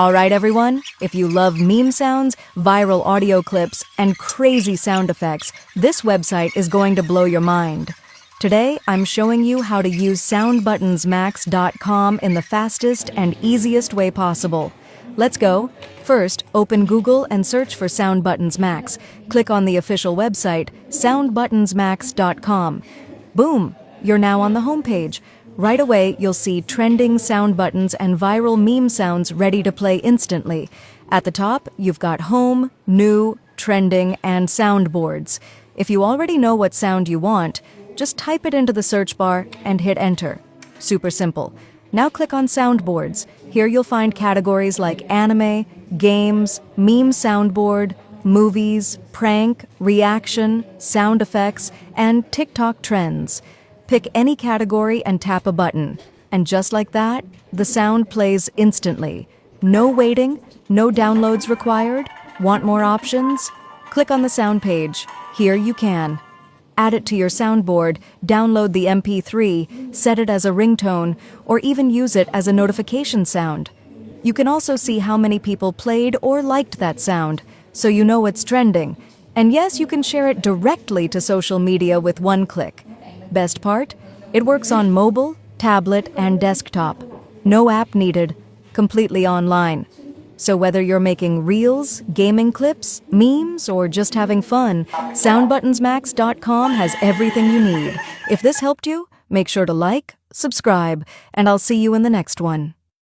Alright everyone, if you love meme sounds, viral audio clips, and crazy sound effects, this website is going to blow your mind. Today, I'm showing you how to use soundbuttonsmax.com in the fastest and easiest way possible. Let's go. First, open Google and search for Sound Buttons Max. Click on the official website, soundbuttonsmax.com. Boom! You're now on the homepage. Right away, you'll see trending sound buttons and viral meme sounds ready to play instantly. At the top, you've got Home, New, Trending, and Soundboards. If you already know what sound you want, just type it into the search bar and hit Enter. Super simple. Now click on Soundboards. Here you'll find categories like anime, games, meme soundboard, movies, prank, reaction, sound effects, and TikTok trends. Pick any category and tap a button. And just like that, the sound plays instantly. No waiting, no downloads required. Want more options? Click on the sound page. Here you can. Add it to your soundboard, download the MP3, set it as a ringtone, or even use it as a notification sound. You can also see how many people played or liked that sound, so you know what's trending. And yes, you can share it directly to social media with one click. Best part? It works on mobile, tablet, and desktop. No app needed. Completely online. So whether you're making reels, gaming clips, memes, or just having fun, soundbuttonsmax.com has everything you need. If this helped you, make sure to like, subscribe, and I'll see you in the next one.